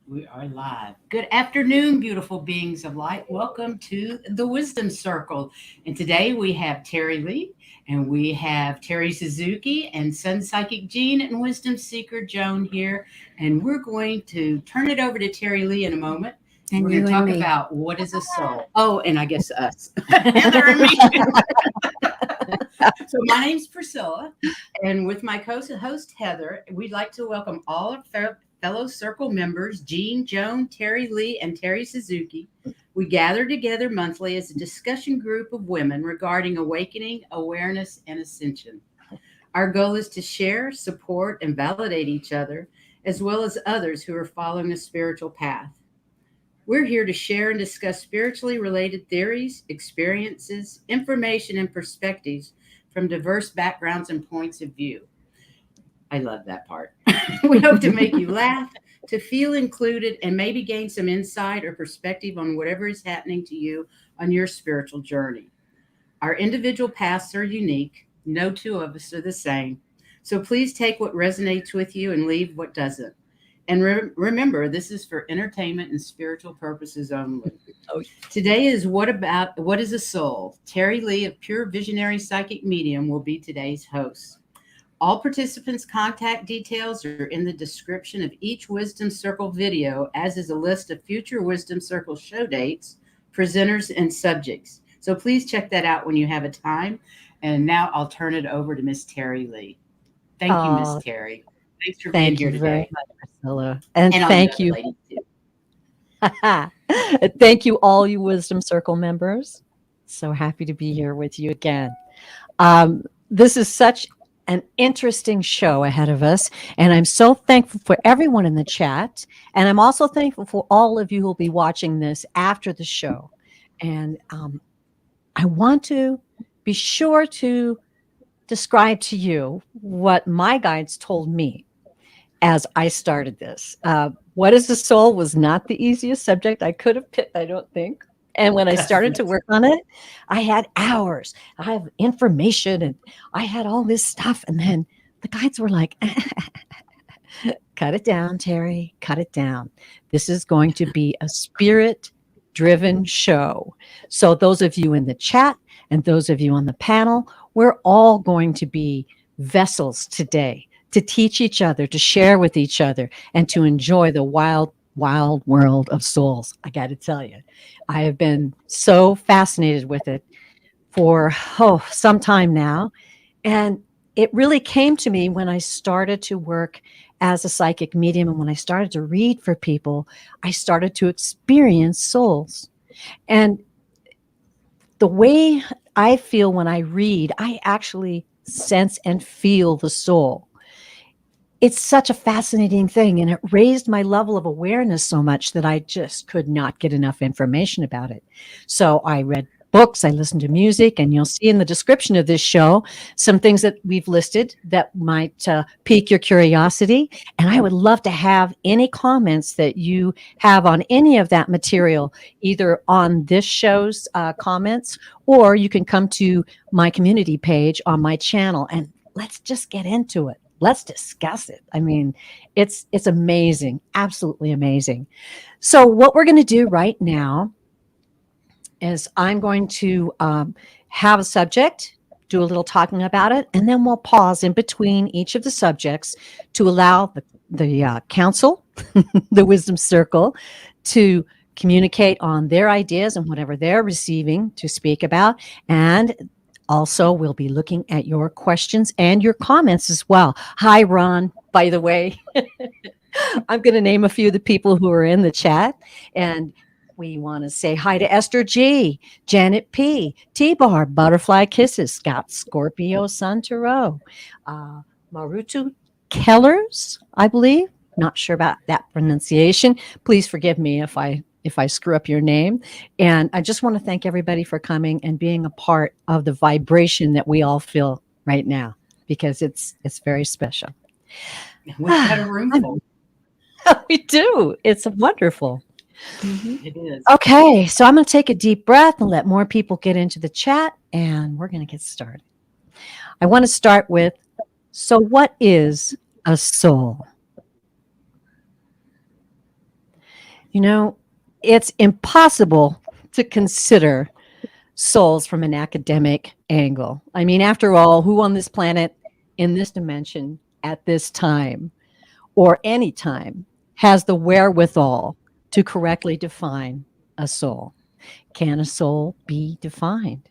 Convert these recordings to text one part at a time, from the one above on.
We are live. Good afternoon, beautiful beings of light. Welcome to the Wisdom Circle. And today we have Teri Lee, and we have Terry Suzuki, and SunPsychic Jean, and Wisdom Seeker Joan here. And we're going to turn it over to Teri Lee in a moment. And We're going you to and talk me. about what is a soul. Oh, and I guess us, Heather and me. So my name's Priscilla, and with my co-host Heather, we'd like to welcome all of fellow circle members, Jean, Joan, Teri Lee, and Terry Suzuki. We gather together monthly as a discussion group of women regarding awakening, awareness, and ascension. Our goal is to share, support, and validate each other, as well as others who are following a spiritual path. We're here to share and discuss spiritually related theories, experiences, information, and perspectives from diverse backgrounds and points of view. I love that part. We hope to make you laugh, to feel included, and maybe gain some insight or perspective on whatever is happening to you on your spiritual journey. Our individual paths are unique. No two of us are the same. So please take what resonates with you and leave what doesn't. And remember, this is for entertainment and spiritual purposes only. Oh, Today is what is a soul? Teri Lee of Pure Visionary Psychic Medium will be today's host. All participants' contact details are in the description of each Wisdom Circle video, as is a list of future Wisdom Circle show dates, presenters, and subjects. So please check that out when you have a time. And now I'll turn it over to Miss Teri Lee. Thank you, Miss oh, Teri. Thanks for being thank here you very today. much, Priscilla. And And all the thank other you. ladies too. Thank you, all you Wisdom Circle members. So happy to be here with you again. This is such an interesting show ahead of us. And I'm so thankful for everyone in the chat. And I'm also thankful for all of you who will be watching this after the show. And I want to be sure to describe to you what my guides told me as I started this. What is the soul was not the easiest subject I could have picked, I don't think. And when I started to work on it, I had hours. I have information and I had all this stuff. And then the guides were like, cut it down, Teri, cut it down. This is going to be a spirit driven show. So, those of you in the chat and those of you on the panel, we're all going to be vessels today to teach each other, to share with each other, and to enjoy the wild, wild world of souls. I got to tell you, I have been so fascinated with it for some time now. And it really came to me when I started to work as a psychic medium. And when I started to read for people, I started to experience souls. And the way I feel when I read, I actually sense and feel the soul. It's such a fascinating thing. And it raised my level of awareness so much that I just could not get enough information about it. So I read books, I listened to music, and you'll see in the description of this show some things that we've listed that might pique your curiosity. And I would love to have any comments that you have on any of that material, either on this show's comments, or you can come to my community page on my channel and let's just get into it. Let's discuss it. I mean, it's amazing, absolutely amazing. So what we're going to do right now is I'm going to have a subject, do a little talking about it, and then we'll pause in between each of the subjects to allow the council, the wisdom circle, to communicate on their ideas and whatever they're receiving to speak about. And also, we'll be looking at your questions and your comments as well. Hi, Ron, by the way. I'm going to name a few of the people who are in the chat. And we want to say hi to Esther G, Janet P, T-Bar, Butterfly Kisses, Scott Scorpio, Sun Tarot, Marutu Kellers, I believe. Not sure about that pronunciation. Please forgive me if I screw up your name. And I just want to thank everybody for coming and being a part of the vibration that we all feel right now, because it's very special. We've got a room full. We do. It's wonderful. It is. Okay, so I'm going to take a deep breath and let more people get into the chat, and we're going to get started. I want to start with, so what is a soul? You know, it's impossible to consider souls from an academic angle. I mean, after all, who on this planet, in this dimension, at this time, or any time, has the wherewithal to correctly define a soul? Can a soul be defined?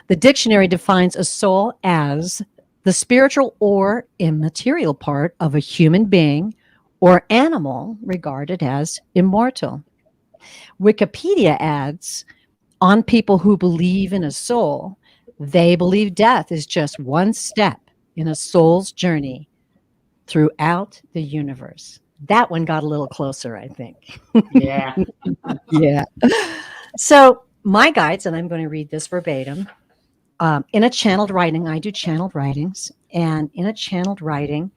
The dictionary defines a soul as the spiritual or immaterial part of a human being or animal regarded as immortal. Wikipedia adds, on people who believe in a soul, they believe death is just one step in a soul's journey throughout the universe. That one got a little closer, I think. Yeah. Yeah. So, my guides, and I'm going to read this verbatim. In a channeled writing, I do channeled writings, and in a channeled writing,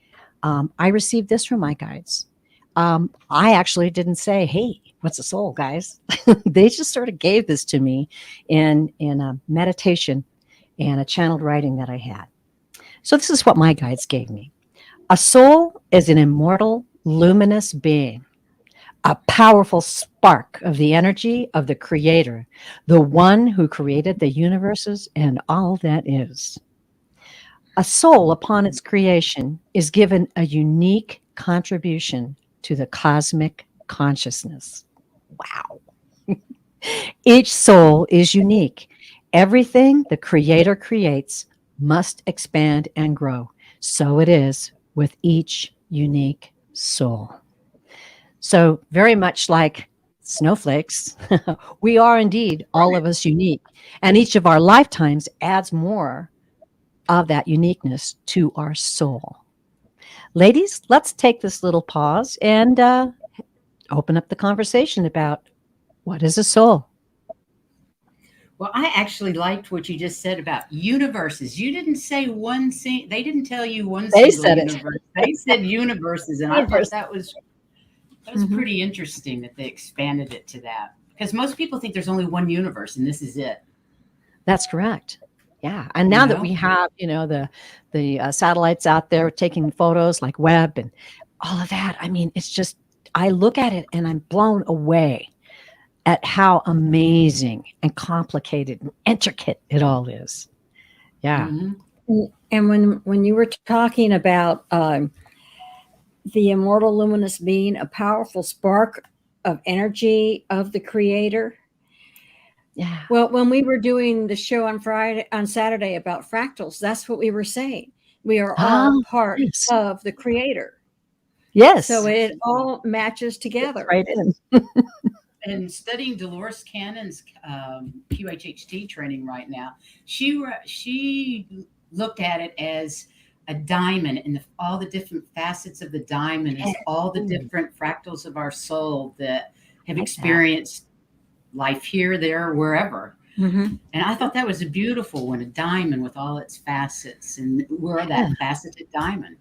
I received this from my guides. I actually didn't say, "Hey, what's a soul, guys?" They just sort of gave this to me in a meditation and a channeled writing that I had. So this is what my guides gave me. A soul is an immortal, luminous being, a powerful spark of the energy of the Creator, the one who created the universes and all that is. A soul, upon its creation, is given a unique contribution to the cosmic consciousness. Wow. Each soul is unique. Everything the Creator creates must expand and grow. So it is with each unique soul. So, very much like snowflakes, we are indeed all of us unique. And each of our lifetimes adds more of that uniqueness to our soul. Ladies, let's take this little pause and open up the conversation about what is a soul. Well, I actually liked what you just said about universes. You didn't say one they didn't tell you one They single said it. universe. They said universes, and I thought Universe. that was pretty interesting that they expanded it to that. Because most people think there's only one universe and this is it. That's correct. Yeah, and You now that know? we have, the satellites out there taking photos like Webb and all of that, I mean, it's just I look at it and I'm blown away at how amazing and complicated and intricate it all is. Yeah. Mm-hmm. And when you were talking about the immortal luminous being, a powerful spark of energy of the Creator. Yeah. Well, when we were doing the show on Saturday about fractals, that's what we were saying. We are all part yes. of the Creator. Yes. So it all matches together. Right in. And studying Dolores Cannon's QHHT training right now, she looked at it as a diamond, and all the different facets of the diamond is all the different fractals of our soul that have experienced life here, there, wherever. Mm-hmm. And I thought that was a beautiful one, a diamond with all its facets, and we're that faceted diamond.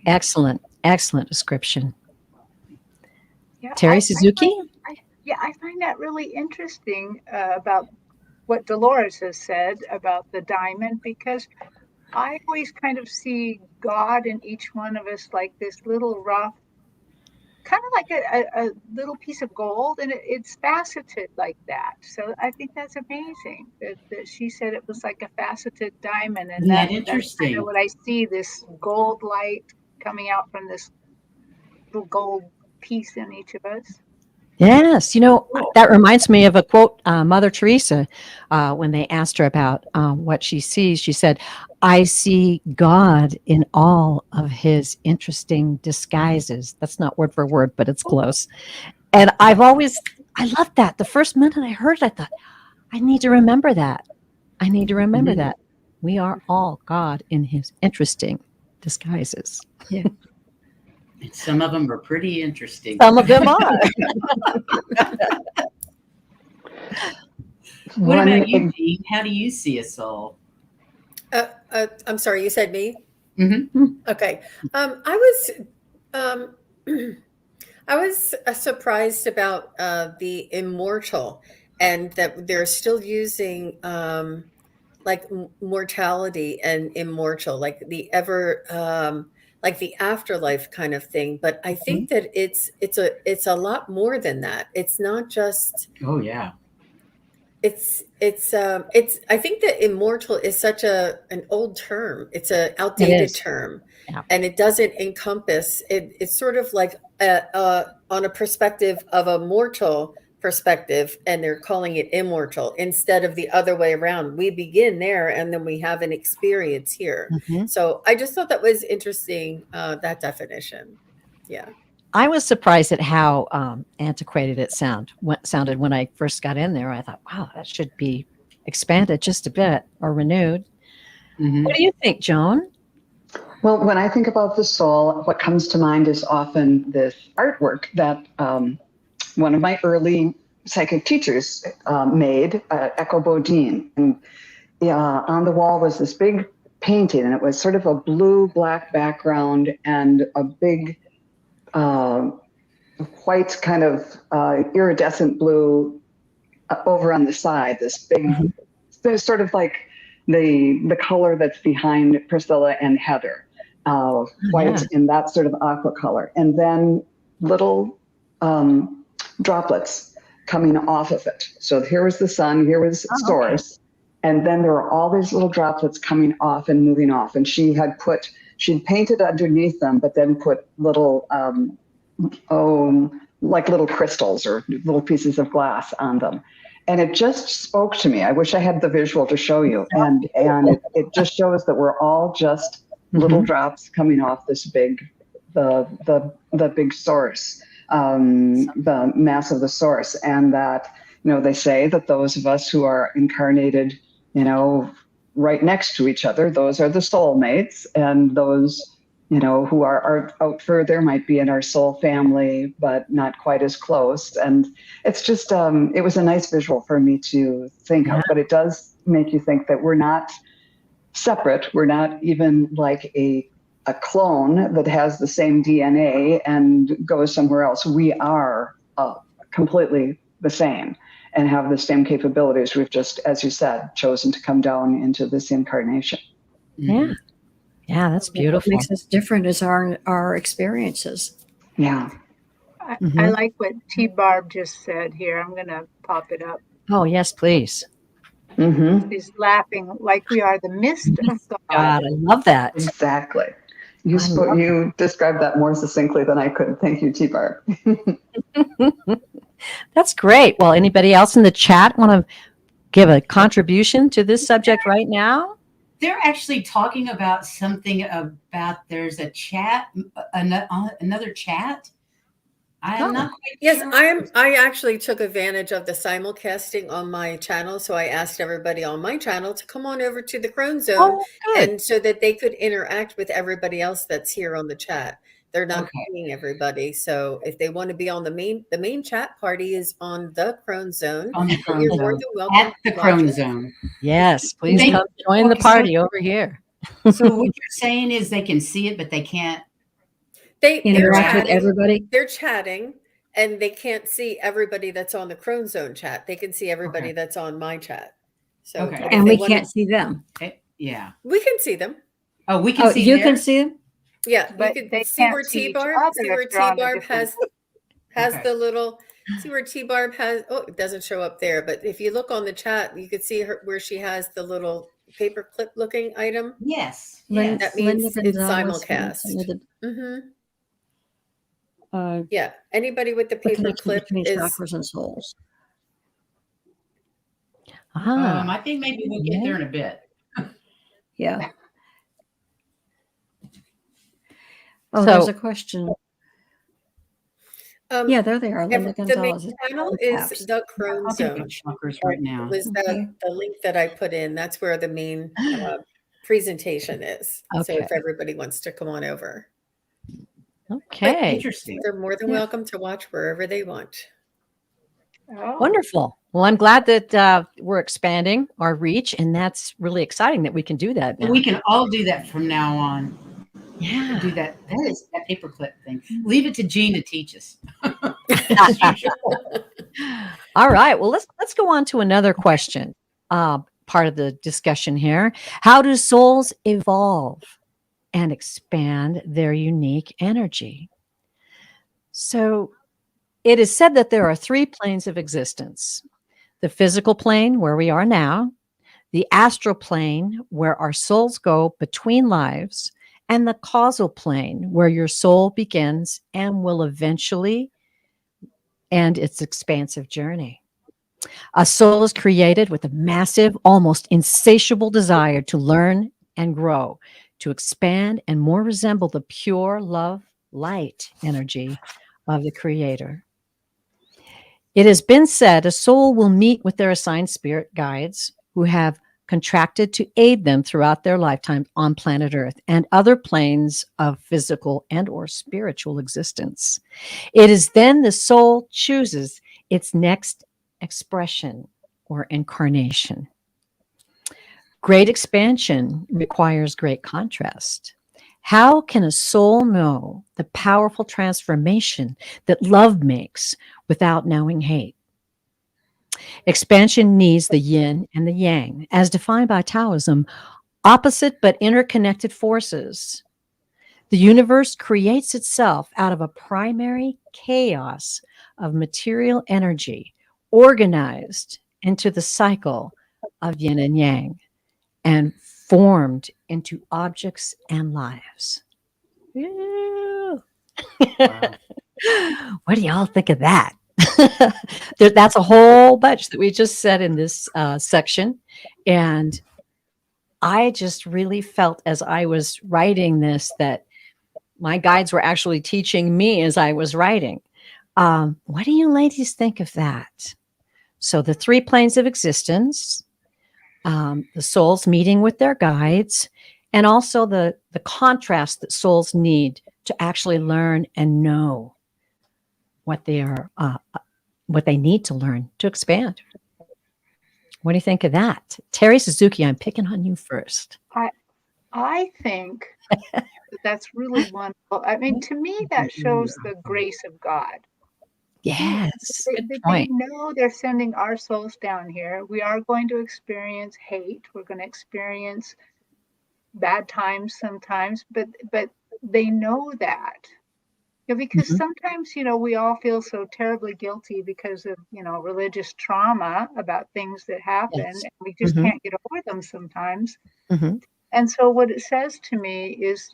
Excellent description. Yeah, Teri Suzuki? I find that really interesting about what Dolores has said about the diamond, because I always kind of see God in each one of us like this little rough, kind of like a little piece of gold, and it's faceted like that. So I think that's amazing that she said it was like a faceted diamond, and Isn't that that's kind interesting? of what I see, this gold light coming out from this little gold piece in each of us. Yes, that reminds me of a quote, Mother Teresa, when they asked her about what she sees. She said, "I see God in all of his interesting disguises." That's not word for word, but it's close. And I love that. The first minute I heard it, I thought, I need to remember that. That. We are all God in his interesting disguises. Yeah. And some of them are pretty interesting. Some of them are. What about you, Jean? How do you see a soul? I'm sorry, you said me? Mm-hmm. Okay. I was surprised about the immortal, and that they're still using like mortality and immortal, like the ever like the afterlife kind of thing. But I think that it's a lot more than that. It's not just. Oh yeah. It's I think that immortal is such an old term. It's an outdated is. term, Yeah. and it doesn't encompass it. It's sort of like on a perspective of a mortal perspective, and they're calling it immortal instead of the other way around. We begin there, and then we have an experience here. Mhm. So I just thought that was interesting, that definition. Yeah. I was surprised at how antiquated it sounded when I first got in there. I thought, wow, that should be expanded just a bit or renewed. Mhm. What do you think, Joan? Well, when I think about the soul, what comes to mind is often this artwork that one of my early psychic teachers made, Echo Bodine. And on the wall was this big painting, and it was sort of a blue-black background and a big white kind of iridescent blue over on the side. This big, there's sort of like the color that's behind Priscilla and Heather, white in that sort of aqua color, and then little droplets coming off of it. So here was the sun, here was source, and then there were all these little droplets coming off and moving off. And she'd painted underneath them, but then put little, like little crystals or little pieces of glass on them. And it just spoke to me. I wish I had the visual to show you. And it just shows that we're all just little drops coming off this big, the big source, the mass of the source. And that, they say that those of us who are incarnated, right next to each other, those are the soulmates, and those, who are out further might be in our soul family, but not quite as close. And it's just, it was a nice visual for me to think of, but it does make you think that we're not separate. We're not even like a clone that has the same DNA and goes somewhere else. We are completely the same and have the same capabilities. We've just, as you said, chosen to come down into this incarnation. Yeah. Yeah, that's beautiful. What makes us different is our experiences. Yeah. I like what T. Barb just said here. I'm going to pop it up. Oh, yes, please. She's laughing like we are the mist of God. God, I love that. Exactly. You described that more succinctly than I could. Thank you, T. Barb. That's great. Well, anybody else in the chat want to give a contribution to this subject right now? They're actually talking about something about there's a chat, another chat. I'm not quite sure. I actually took advantage of the simulcasting on my channel. So I asked everybody on my channel to come on over to the Crone Zone, and so that they could interact with everybody else that's here on the chat. They're not seeing everybody. So if they want to be on the main chat party is on the Crone Zone. On the Crone You're Zone. more than welcome At the Crone Zone. Yes, please come join the party over here. So what you're saying is they can see it, but they can't interact with everybody. They're chatting, and they can't see everybody that's on the Crone Zone chat. They can see everybody that's on my chat. So and we can't see them. Yeah. We can see them. Oh, we can see you can see them? Yeah, but you they can see can't where see T each Barb. other See where if T they're on a Barb has the little. See where T Barb has. Oh, it doesn't show up there. But if you look on the chat, you could see her where she has the little paper clip looking item. Yes. That means it's Gonzalez, simulcast. Mm-hmm. Yeah, anybody with the paper clip between is chakras and souls. I think maybe we'll get there in a bit. Yeah. Oh, there's a question. Yeah, there they are. Linda Gonzalez. The main channel is the Crone Zone. Right now. Was the link that I put in? That's where the main presentation is. So if everybody wants to come on over. Okay. Interesting. They're more than welcome to watch wherever they want. Oh. Wonderful. Well, I'm glad that we're expanding our reach, and that's really exciting that we can do that now. We can all do that from now on. Yeah. Do that. That paperclip thing. Leave it to Jean to teach us. All right. Well, let's go on to another question. Part of the discussion here. How do souls evolve? and expand their unique energy. So it is said that there are 3 planes of existence: the physical plane, where we are now, the astral plane, where our souls go between lives, and the causal plane, where your soul begins and will eventually end its expansive journey. A soul is created with a massive, almost insatiable desire to learn and grow, to expand and more resemble the pure love, light energy of the Creator. It has been said a soul will meet with their assigned spirit guides who have contracted to aid them throughout their lifetime on planet Earth and other planes of physical and or spiritual existence. It is then the soul chooses its next expression or incarnation. Great expansion requires great contrast. How can a soul know the powerful transformation that love makes without knowing hate? Expansion needs the yin and the yang, as defined by Taoism, opposite but interconnected forces. The universe creates itself out of a primary chaos of material energy, organized into the cycle of yin and yang, and formed into objects and lives. Wow. What do y'all think of that? That's a whole bunch that we just said in this section. And I just really felt as I was writing this that my guides were actually teaching me as I was writing. What do you ladies think of that? So the 3 planes of existence, the souls meeting with their guides, and also the contrast that souls need to actually learn and know what they are, what they need to learn to expand. What do you think of that? Teri Suzuki, I'm picking on you first. I think that's really wonderful. I mean, to me, that shows the grace of God. Yes, They know they're sending our souls down here. We are going to experience hate. We're going to experience bad times sometimes, but they know that. Because sometimes, we all feel so terribly guilty because of, religious trauma about things that happen. Yes. And we just can't get over them sometimes. Mm-hmm. And so what it says to me is,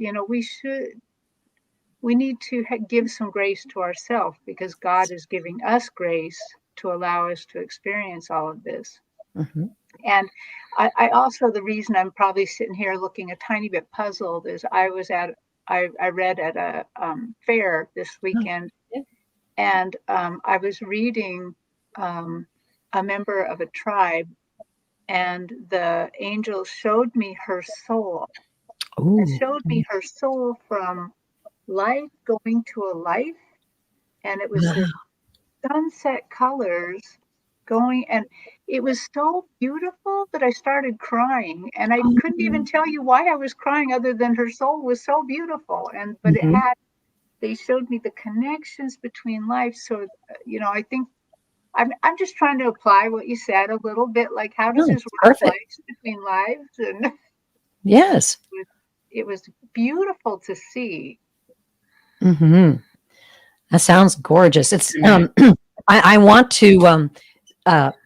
we need to give some grace to ourselves, because God is giving us grace to allow us to experience all of this. Mm-hmm. And I also, the reason I'm probably sitting here looking a tiny bit puzzled is I read at a fair this weekend, and I was reading a member of a tribe, and the angel showed me her soul. Ooh. It showed me her soul from life going to a life, and it was this sunset colors going, and it was so beautiful that I started crying, and I couldn't even tell you why I was crying other than her soul was so beautiful. But they showed me the connections between life. So I think I'm just trying to apply what you said a little bit, like how does this work lives between lives? And yes, it was beautiful to see. Mm-hmm. That sounds gorgeous. It's I want to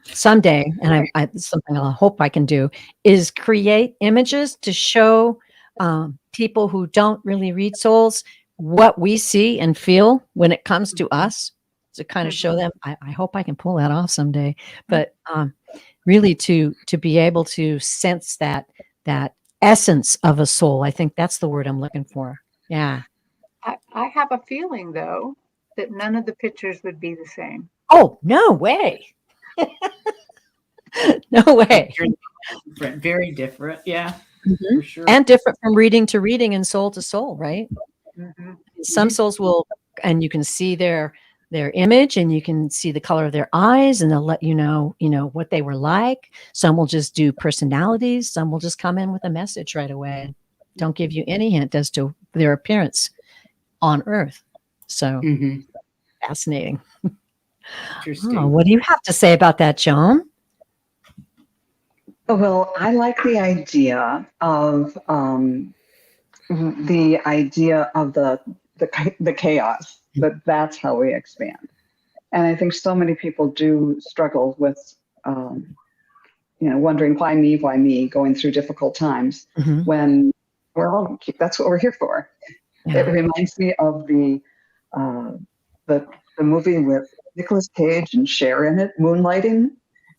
someday, and I something I hope I can do is create images to show people who don't really read souls what we see and feel when it comes to us, to kind of show them. I hope I can pull that off someday. But really to be able to sense that essence of a soul. I think that's the word I'm looking for. Yeah. I have a feeling, though, that none of the pictures would be the same. Oh, no way. No way. Different, very different. Yeah, for sure. And different from reading to reading and soul to soul, right? Mm-hmm. Some souls will, and you can see their image, and you can see the color of their eyes, and they'll let you know what they were like. Some will just do personalities. Some will just come in with a message right away. Don't give you any hint as to their appearance on Earth. So fascinating. Interesting. Oh, what do you have to say about that, Joan? Well, I like the idea of the idea of the chaos, that's how we expand. And I think so many people do struggle with, wondering why me, going through difficult times when that's what we're here for. Yeah. It reminds me of the movie with Nicolas Cage and Cher in it, Moonlighting.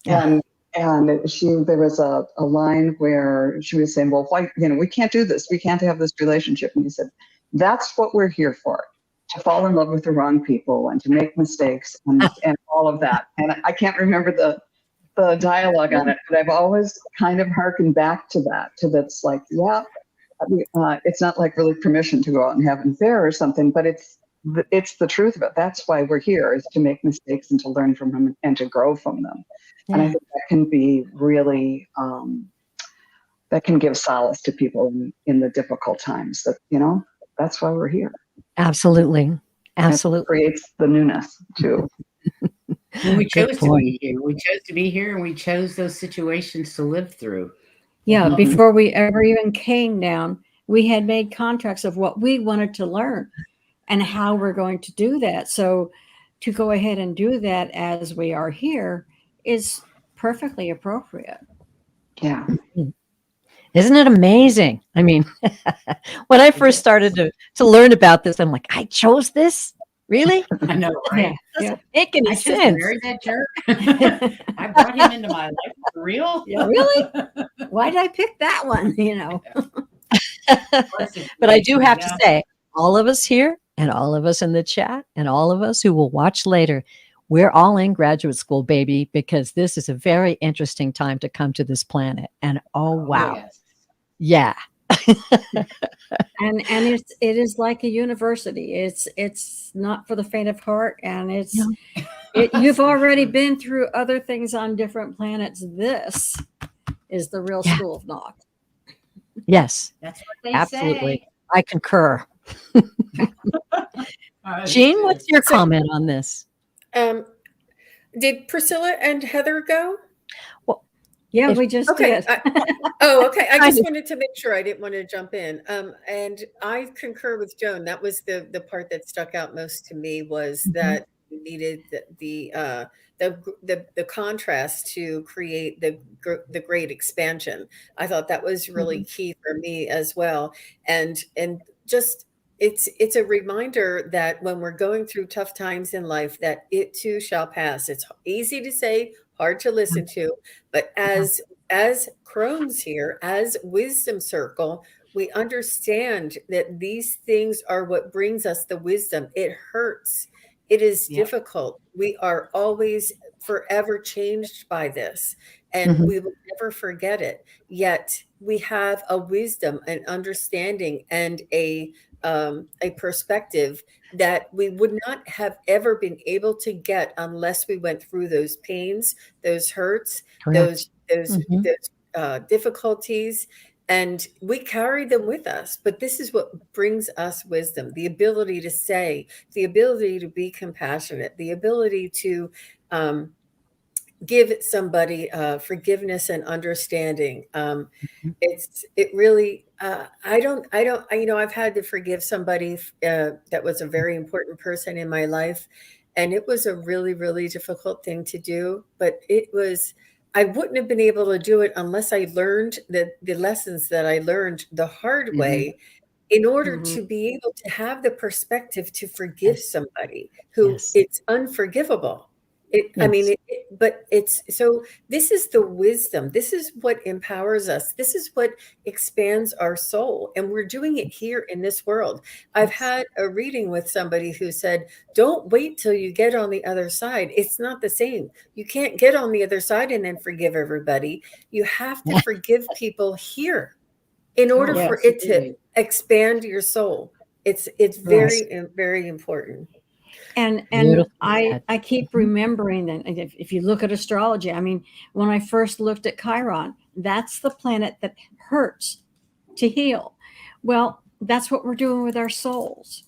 Yeah. And there was a line where she was saying, well, why, we can't do this. We can't have this relationship. And he said, that's what we're here for, to fall in love with the wrong people and to make mistakes and all of that. And I can't remember the dialogue on it, but I've always kind of hearkened back to that, that's like, yeah, it's not like really permission to go out and have an affair or something, but it's the truth of it. That's why we're here, is to make mistakes and to learn from them and to grow from them. Yeah. And I think that can be really, that can give solace to people in the difficult times, that, that's why we're here. Absolutely. Absolutely. It creates the newness too. And we chose to be here. We chose to be here, and we chose those situations to live through. Yeah. Before we ever even came down, we had made contracts of what we wanted to learn and how we're going to do that. So to go ahead and do that as we are here is perfectly appropriate. Yeah. Isn't it amazing? I mean, when I first started to learn about this, I'm like, I chose this? Really? I know, right? Doesn't make any sense. Married that jerk. I brought him into my life. For real? Yeah, really? Why did I pick that one? But I do have to say, all of us here and all of us in the chat and all of us who will watch later, we're all in graduate school, baby, because this is a very interesting time to come to this planet. And oh, wow. Yes. Yeah. and it is like a university. It's not for the faint of heart, and you've already been through other things on different planets. This is the real school of Knock. Yes, that's what they absolutely say. I concur. Jean, what's your comment on this? Did Priscilla and Heather go? Yeah, we just did. Okay. I just wanted to make sure. I didn't want to jump in. And I concur with Joan. That was the part that stuck out most to me, was that we needed the contrast to create the great expansion. I thought that was really key for me as well. And just it's a reminder that when we're going through tough times in life, that it too shall pass. It's easy to say, hard to listen to, but as crones here, as wisdom circle, we understand that these things are what brings us the wisdom. It hurts. It is difficult. We are always forever changed by this, and we will never forget it. Yet we have a wisdom, an understanding, and a perspective that we would not have ever been able to get unless we went through those pains, those hurts, those difficulties, and we carry them with us. But this is what brings us wisdom: the ability to say, the ability to be compassionate, the ability to give somebody forgiveness and understanding. It really, I've had to forgive somebody that was a very important person in my life. And it was a really, really difficult thing to do, but I wouldn't have been able to do it unless I learned the lessons that I learned the hard way, in order to be able to have the perspective to forgive somebody who it's unforgivable. But this is the wisdom. This is what empowers us. This is what expands our soul. And we're doing it here in this world. I've had a reading with somebody who said, don't wait till you get on the other side. It's not the same. You can't get on the other side and then forgive everybody. You have to forgive people here in order for it to expand your soul. It's very, very important. And I keep remembering that if you look at astrology, I mean, when I first looked at Chiron, that's the planet that hurts to heal. Well, that's what we're doing with our souls.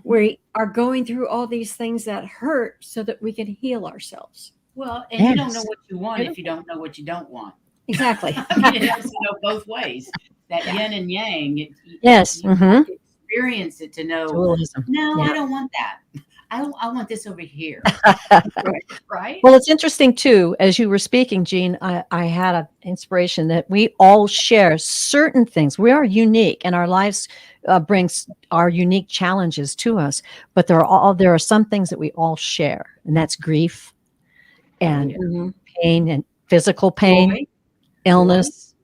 We are going through all these things that hurt so that we can heal ourselves. Well, and you don't know what you want if you don't know what you don't want. Exactly. I mean, it has to go both ways. that yin and yang. Yes. You have to experience it to know. Dualism. No, Yeah. I don't want that. I want this over here. Right? Well, it's interesting too. As you were speaking, Jean, I had an inspiration that we all share certain things. We are unique, and our lives brings our unique challenges to us. But there are some things that we all share, and that's grief, and pain, and physical pain, Joy. illness,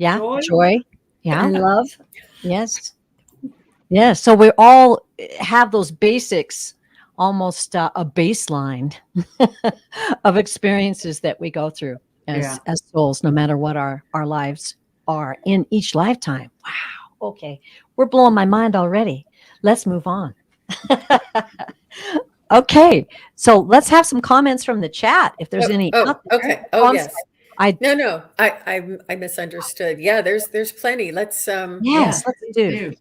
joy, And love. yes, yes. So we all have those basics, almost a baseline of experiences that we go through as souls, no matter what our lives are in each lifetime. Wow. Okay. We're blowing my mind already. Let's move on. Okay. So let's have some comments from the chat if there's any. Okay. Yes. No. I misunderstood. Yeah, there's plenty. Let's let's do.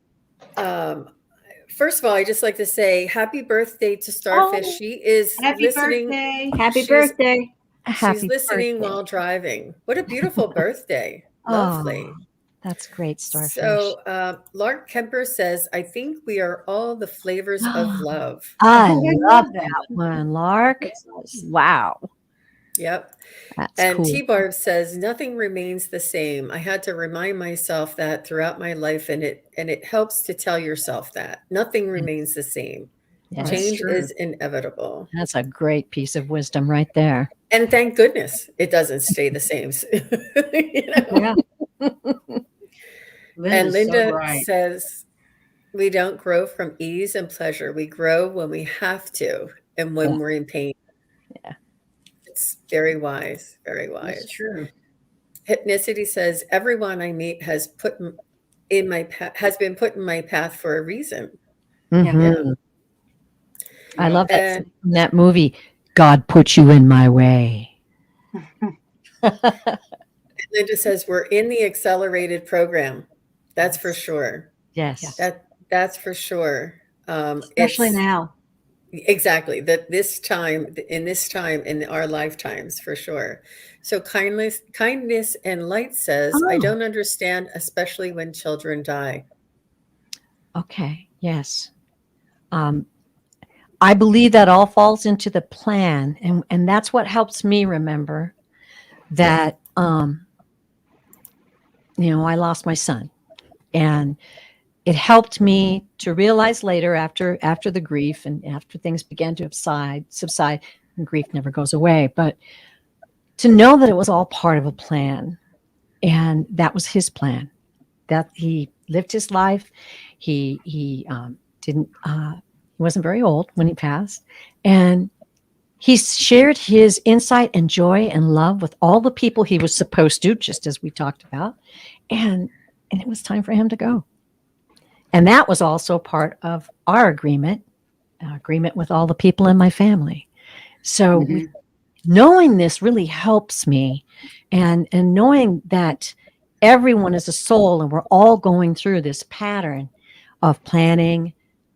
First of all, I just like to say happy birthday to Starfish. She is listening. Birthday. Happy birthday. She's listening while driving. What a beautiful birthday. Lovely. That's great, Starfish. So Lark Kemper says, I think we are all the flavors of love. I love that one, Lark. Wow. Yep. That's and cool. T-Barb says, nothing remains the same. I had to remind myself that throughout my life, and it helps to tell yourself that nothing remains the same. Yes. Change is inevitable. That's a great piece of wisdom right there. And thank goodness it doesn't stay the same. And Linda says, we don't grow from ease and pleasure. We grow when we have to and when we're in pain. Yeah. It's very wise, very wise. That's true. Hypnicity says, everyone I meet has been put in my path for a reason. Mm-hmm. I love that in that movie. God put you in my way. Linda says, we're in the accelerated program. That's for sure. Yes. That's for sure. Especially now. Exactly. That in our lifetimes, for sure. So kindness and light says, I don't understand, especially when children die. Okay. Yes. I believe that all falls into the plan. And that's what helps me remember that, I lost my son, and it helped me to realize later after the grief and after things began to subside, and grief never goes away, but to know that it was all part of a plan, and that was his plan, that he lived his life. He wasn't very old when he passed, and he shared his insight and joy and love with all the people he was supposed to, just as we talked about, and it was time for him to go. And that was also part of our agreement with all the people in my family. So knowing this really helps me, and knowing that everyone is a soul and we're all going through this pattern of planning,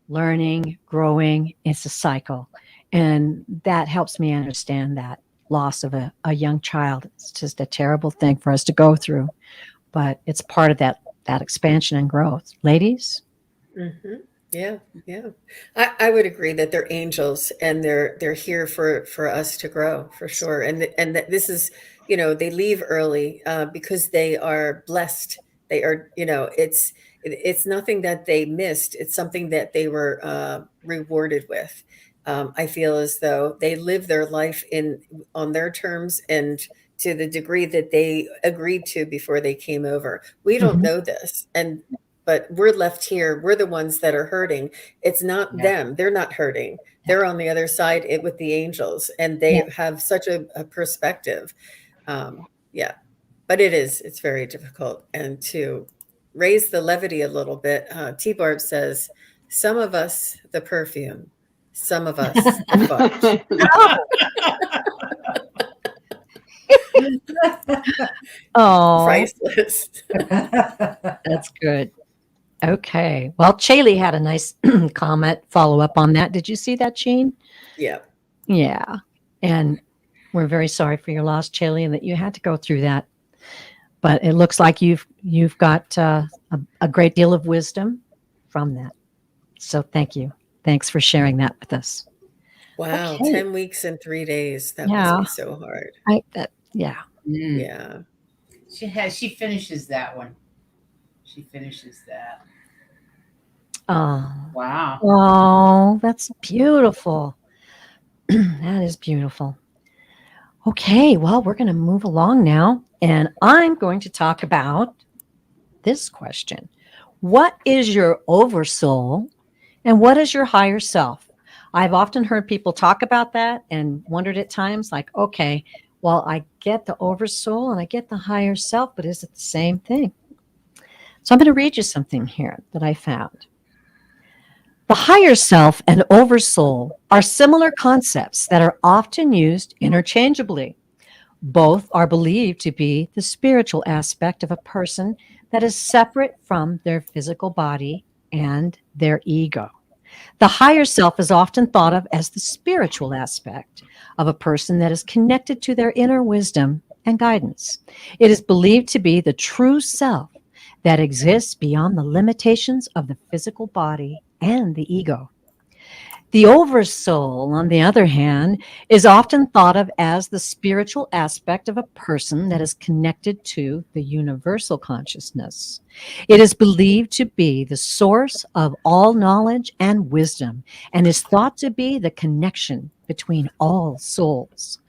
learning, growing. It's a cycle. And that helps me understand that loss of a young child. It's just a terrible thing for us to go through, but it's part of that expansion and growth. Ladies? Mm-hmm. Yeah. I would agree that they're angels, and they're here for us to grow, for sure. And that this is, they leave early because they are blessed. They are, it's nothing that they missed. It's something that they were rewarded with. I feel as though they live their life on their terms and to the degree that they agreed to before they came over. We don't know this, but we're left here. We're the ones that are hurting. It's not them. They're not hurting. They're on the other side with the angels, and they have such a perspective. But it's very difficult. And to raise the levity a little bit, T-Barb says, some of us, the perfume, some of us, the fudge. Oh, priceless. That's good. Okay. Well, Chaley had a nice comment follow up on that. Did you see that, Jean? Yeah. Yeah. And we're very sorry for your loss, Chaley, and that you had to go through that. but it looks like you've got a great deal of wisdom from that. So thank you. Thanks for sharing that with us. Wow, Okay. 10 weeks and 3 days. That Yeah. must be so hard. Yeah. Yeah. She finishes that one. She finishes that. Oh. Wow. Oh, that's beautiful. That is beautiful. Okay, well, we're going to move along now, and I'm going to talk about this question. What is your oversoul, and what is your higher self? I've often heard people talk about that and wondered at times, like, okay, well, I get the oversoul and I get the higher self, but is it the same thing? So I'm going to read you something here that I found. The higher self and oversoul are similar concepts that are often used interchangeably. Both are believed to be the spiritual aspect of a person that is separate from their physical body and their ego. The higher self is often thought of as the spiritual aspect of a person that is connected to their inner wisdom and guidance. It is believed to be the true self that exists beyond the limitations of the physical body and the ego. The oversoul, on the other hand, is often thought of as the spiritual aspect of a person that is connected to the universal consciousness. It is believed to be the source of all knowledge and wisdom and is thought to be the connection between all souls.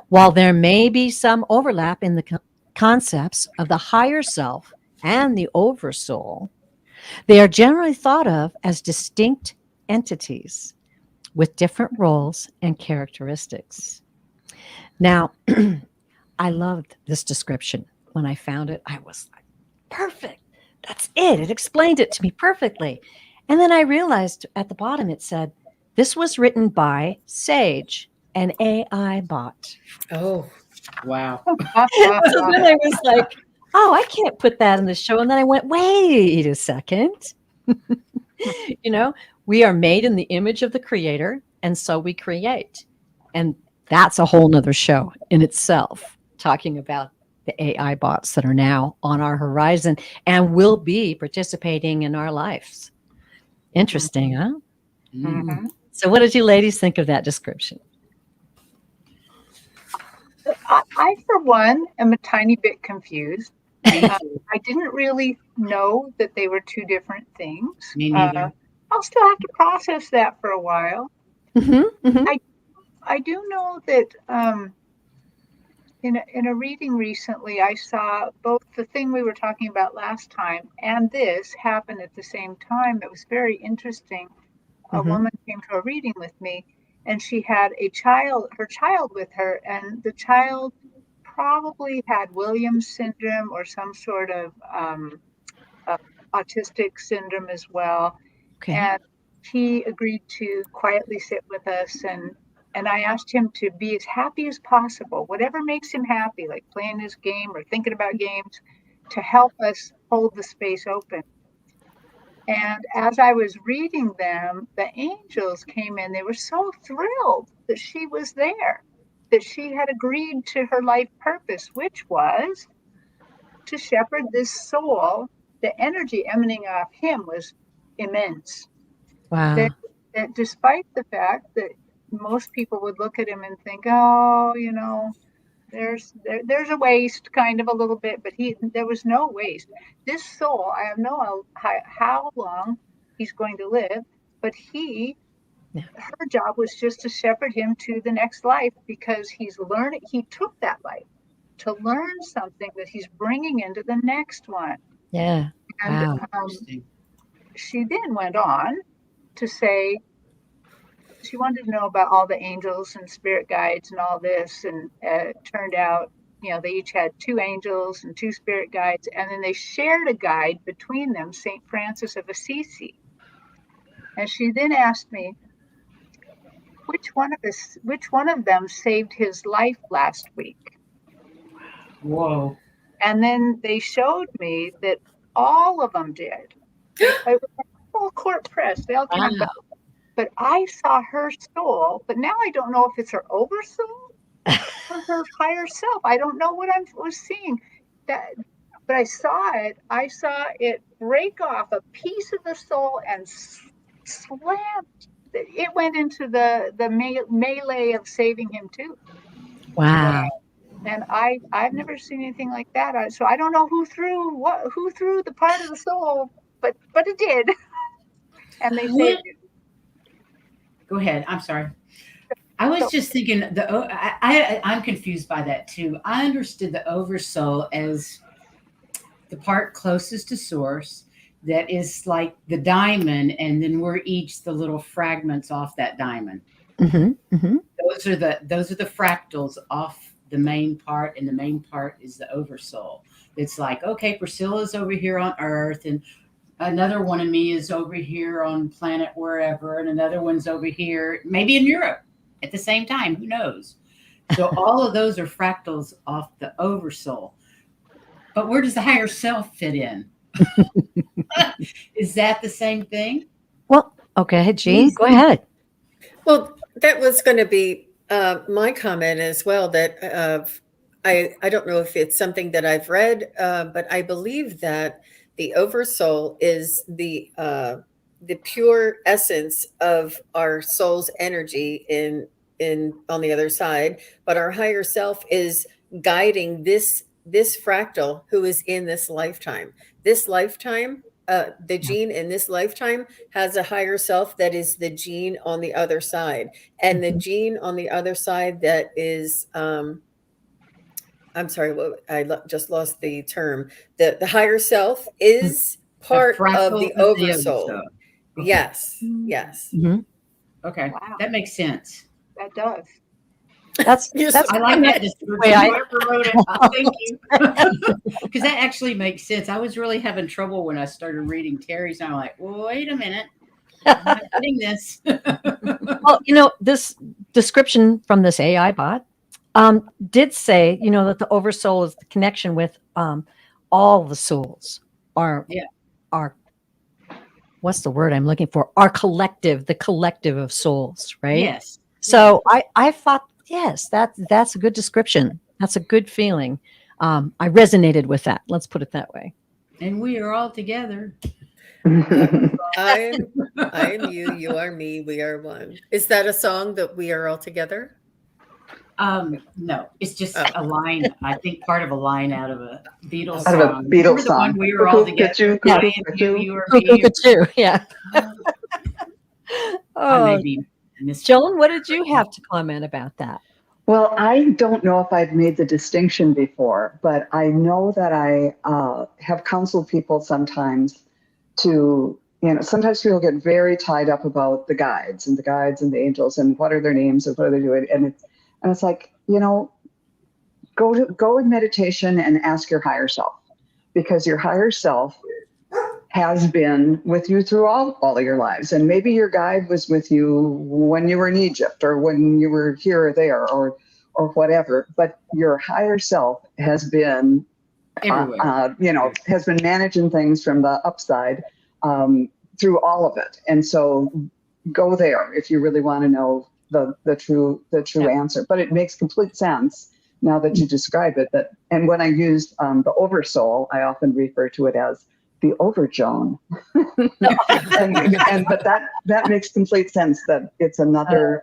While there may be some overlap in the concepts of the higher self and the oversoul, they are generally thought of as distinct entities with different roles and characteristics. Now, I loved this description. When I found it, I was like, perfect. That's it. It explained it to me perfectly. And then I realized at the bottom it said, this was written by Sage, an AI bot. Oh, wow. So then I was like, oh, I can't put that in the show. And then I went, wait a second. We are made in the image of the creator, and so we create. And that's a whole nother show in itself, talking about the AI bots that are now on our horizon and will be participating in our lives. Interesting, huh? Mm-hmm. So what did you ladies think of that description? I, for one, am a tiny bit confused. I didn't really know that they were two different things. Me neither. I'll still have to process that for a while. Mm-hmm, mm-hmm. I do know that in a reading recently, I saw both the thing we were talking about last time and this happen at the same time. It was very interesting. A woman came to a reading with me, and she had her child with her, and the child probably had Williams syndrome or some sort of autistic syndrome as well. Okay. And he agreed to quietly sit with us, and I asked him to be as happy as possible, whatever makes him happy, like playing his game or thinking about games, to help us hold the space open. And as I was reading them, the angels came in. They were so thrilled that she was there, that she had agreed to her life purpose, which was to shepherd this soul. The energy emanating off him was immense. Wow. That despite the fact that most people would look at him and think, oh, there's a waste kind of a little bit, but there was no waste. This soul, I have no how long he's going to live, but her job was just to shepherd him to the next life, because he took that life to learn something that he's bringing into the next one. Yeah. And wow. She then went on to say she wanted to know about all the angels and spirit guides and all this, and it turned out they each had 2 angels and 2 spirit guides, and then they shared a guide between them, St. Francis of Assisi. And she then asked me, which one of them saved his life last week? Whoa. And then they showed me that all of them did. It was a full court press. They all came out. But I saw her soul, but now I don't know if it's her oversoul or her higher self. I don't know what I was seeing. That but I saw it break off a piece of the soul and slam. It went into the melee of saving him too. Wow. And I've never seen anything like that. So I don't know who threw the part of the soul, but it did, and they saved it. Go ahead. I'm sorry. I was just thinking I'm confused by that too. I understood the oversoul as the part closest to source that is like the diamond, and then we're each the little fragments off that diamond. Mm-hmm. Mm-hmm. Those are the fractals off the main part, and the main part is the oversoul. It's like, okay, Priscilla's over here on Earth, and another one of me is over here on planet wherever, and another one's over here, maybe in Europe at the same time. Who knows? So all of those are fractals off the oversoul. But where does the higher self fit in? Is that the same thing? Well, okay, Jean, go ahead. Well, that was going to be my comment as well, that I don't know if it's something that I've read, but I believe that the oversoul is the pure essence of our soul's energy in on the other side, but our higher self is guiding this fractal who is in this lifetime. This lifetime, the gene in this lifetime has a higher self that is the gene on the other side. And the gene on the other side that is, I'm sorry, just lost the term. The higher self is part of the oversoul. Okay. Yes. Mm-hmm. Okay. Wow. That makes sense. That does. That's I like that description. Whoever wrote it, thank you. Because that actually makes sense. I was really having trouble when I started reading Teri's, and I'm like, well, wait a minute. I'm not getting this. Well, this description from this AI bot did say, that the oversoul is the connection with all the souls. Our what's the word I'm looking for? Our collective, the collective of souls, right? Yes. So I thought, yes, that's a good description. That's a good feeling. I resonated with that. Let's put it that way. And we are all together. I am you, you are me, we are one. Is that a song that we are all together? No, it's just a line. I think part of a line out of a Beatles song. Out of a Beatles song. One, we were all together. You are me. Yeah. Joan, what did you have to comment about that? Well, I don't know if I've made the distinction before, but I know that I have counseled people sometimes to, sometimes people get very tied up about the guides and the angels and what are their names and what are they doing. And it's like, go in meditation and ask your higher self, because your higher self has been with you through all of your lives. And maybe your guide was with you when you were in Egypt or when you were here or there or whatever. But your higher self has been, has been managing things from the upside through all of it. And so go there if you really want to know the true answer. But it makes complete sense now that you describe it. And when I use the oversoul, I often refer to it as the over Joan. but that makes complete sense that it's another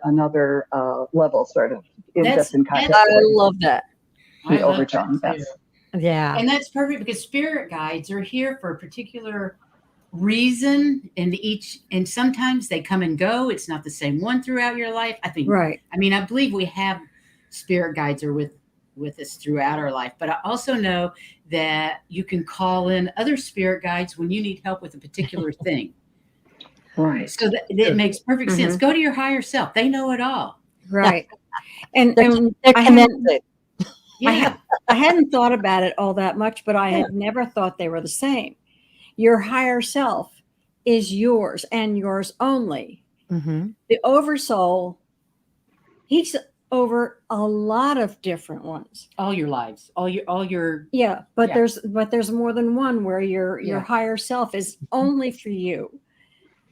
level sort of in-depth in context. I love that. The over Joan. Yeah. And that's perfect because spirit guides are here for a particular reason, and sometimes they come and go. It's not the same one throughout your life. I think. Right. I mean, I believe we have spirit guides are with us throughout our life, but I also know that you can call in other spirit guides when you need help with a particular thing. Right. So that makes perfect sense. Go to your higher self. They know it all. Right. And they're connected. I hadn't thought about it all that much, but I had never thought they were the same. Your higher self is yours and yours only. Mm-hmm. The oversoul, he's over a lot of different ones. All your lives, all your. Yeah, but there's more than one where your higher self is only for you.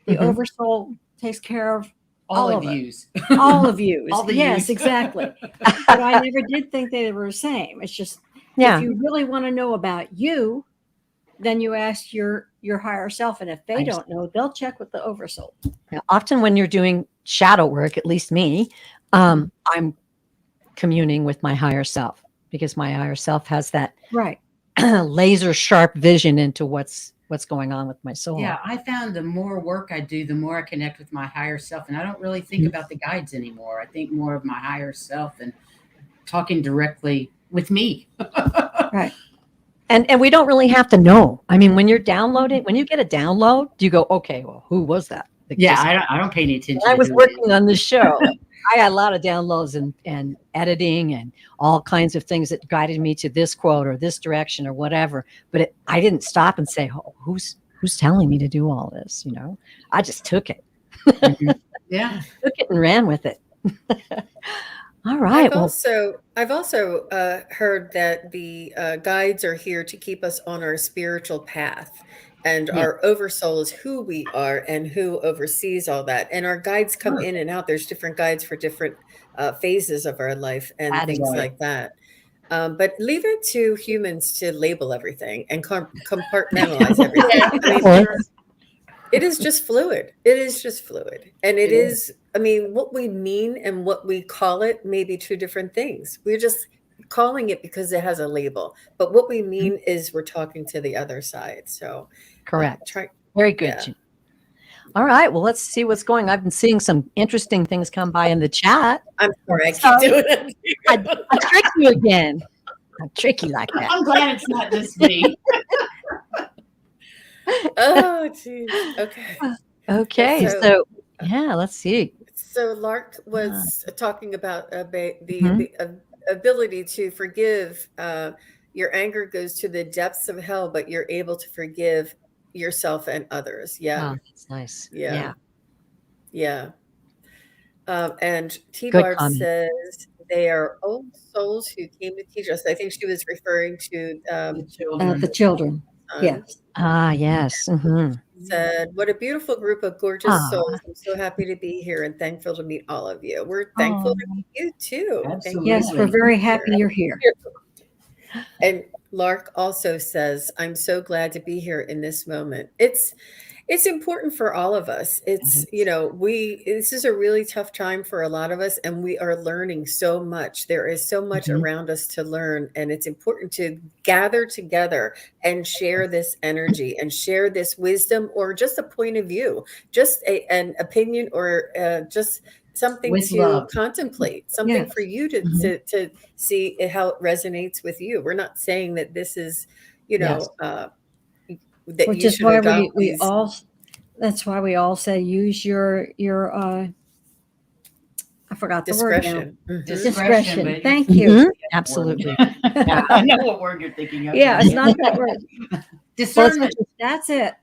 The oversoul takes care of all of yous. All of yous. Yes, exactly. But I never did think they were the same. It's just Yeah. If you really want to know about you, then you ask your higher self, and if they don't know, they'll check with the oversoul. Yeah, often when you're doing shadow work, at least me, I'm communing with my higher self, because my higher self has that Right. laser sharp vision into what's going on with my soul. Yeah, I found the more work I do, the more I connect with my higher self. And I don't really think about the guides anymore. I think more of my higher self and talking directly with me. Right. And we don't really have to know. I mean, when you're downloading, when you get a download, you go, okay, well, who was that? Yeah, I don't pay any attention. I was working on this show. I had a lot of downloads and editing and all kinds of things that guided me to this quote or this direction or whatever. But I didn't stop and say, oh, who's telling me to do all this? You know, I just took it. Yeah, took it and ran with it. All right. I've also heard that the guides are here to keep us on our spiritual path. And our oversoul is who we are and who oversees all that. And our guides come in and out. There's different guides for different phases of our life and things like that. But leave it to humans to label everything and compartmentalize everything. I mean, it is just fluid. It is just fluid. And it is, I mean, what we mean and what we call it may be two different things. We're just calling it because it has a label. But what we mean is we're talking to the other side. So correct. Very good. Yeah. All right. Well, let's see what's going. I've been seeing some interesting things come by in the chat. I'm sorry. I keep doing it. I trick you again. I'm tricky like that. I'm glad it's not just me. Oh, geez. Okay. Okay. So yeah, let's see. So Lark was talking about the ability to forgive. Your anger goes to the depths of hell, but you're able to forgive yourself and others. Yeah. Oh, that's nice. Yeah. And T-Bart says they are old souls who came to teach us. I think she was referring to the children. Yes. Ah, yes. Mm-hmm. Said, what a beautiful group of gorgeous souls. I'm so happy to be here and thankful to meet all of you. We're thankful to meet you too. Absolutely. Yes, we're very happy you're here. And Lark also says, I'm so glad to be here in this moment. It's important for all of us. It's, you know, this is a really tough time for a lot of us, and we are learning so much. There is so much around us to learn, and it's important to gather together and share this energy and share this wisdom, or just a point of view, just an opinion, or just something with to love. Contemplate, something for you to see how it resonates with you. We're not saying that this is, you know, that which you is why that's why we all say use your I forgot the discretion. word now. Discretion. Thank you. Mm-hmm. Absolutely. I know what word you're thinking of. Yeah, it's not that word. Discernment. That's it.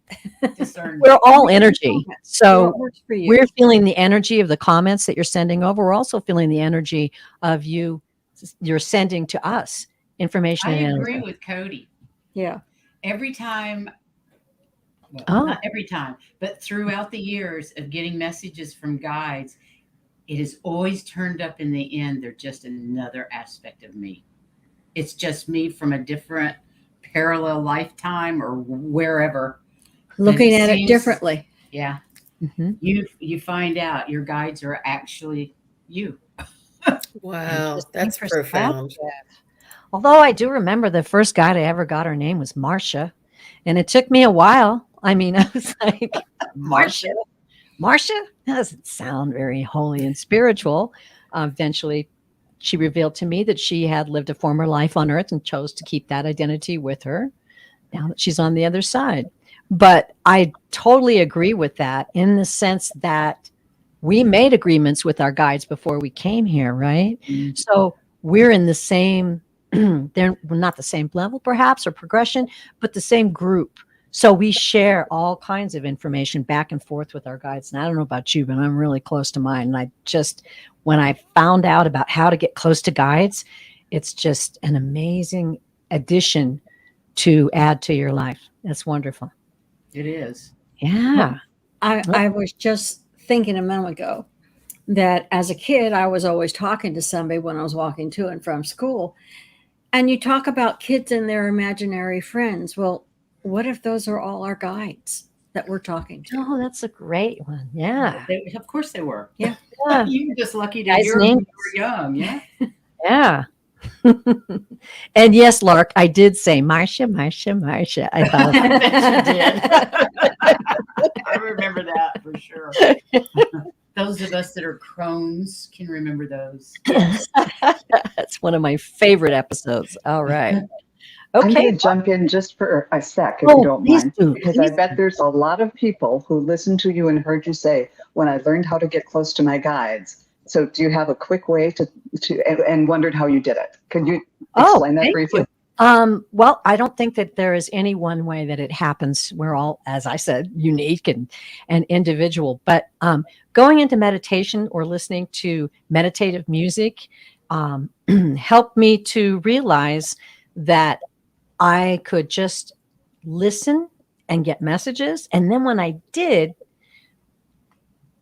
Discernment. We're all energy. So we're we're feeling the energy of the comments that you're sending over. We're also feeling the energy of you're sending to us information. I agree with Cody. Yeah. Every time, not every time, but throughout the years of getting messages from guides, it has always turned up in the end. They're just another aspect of me. It's just me from a different parallel lifetime or wherever. Looking at it differently. Yeah. Mm-hmm. You find out your guides are actually you. Wow. That's profound. Although I do remember the first guide I ever got, her name was Marcia. And it took me a while. I mean, I was like, Marcia? That doesn't sound very holy and spiritual. Eventually, she revealed to me that she had lived a former life on Earth and chose to keep that identity with her now that she's on the other side. But I totally agree with that in the sense that we made agreements with our guides before we came here, right? Mm-hmm. So we're in the same, they're not the same level perhaps or progression, but the same group. So we share all kinds of information back and forth with our guides. And I don't know about you, but I'm really close to mine. And when I found out about how to get close to guides, it's just an amazing addition to add to your life. That's wonderful. It is. Yeah. I was just thinking a minute ago that as a kid, I was always talking to somebody when I was walking to and from school. And you talk about kids and their imaginary friends. Well, what if those are all our guides that we're talking to? Oh, that's a great one. Yeah. Of course they were. Yeah. You were just lucky to Guys' hear them when names. you were young. Yeah. Yeah. And yes, Lark, I did say Marcia. I thought I remember that for sure. Those of us that are crones can remember those. that's one of my favorite episodes. All right. I'm Okay. going to jump in just for a sec, if you don't please mind, do. because Please I bet there's a lot of people who listened to you and heard you say, when I learned how to get close to my guides. So do you have a quick way to and wondered how you did it? Could you explain that thank briefly? you. Well, I don't think that there is any one way that it happens. We're all, as I said, unique and individual. But going into meditation or listening to meditative music helped me to realize that I could just listen and get messages. And then when I did,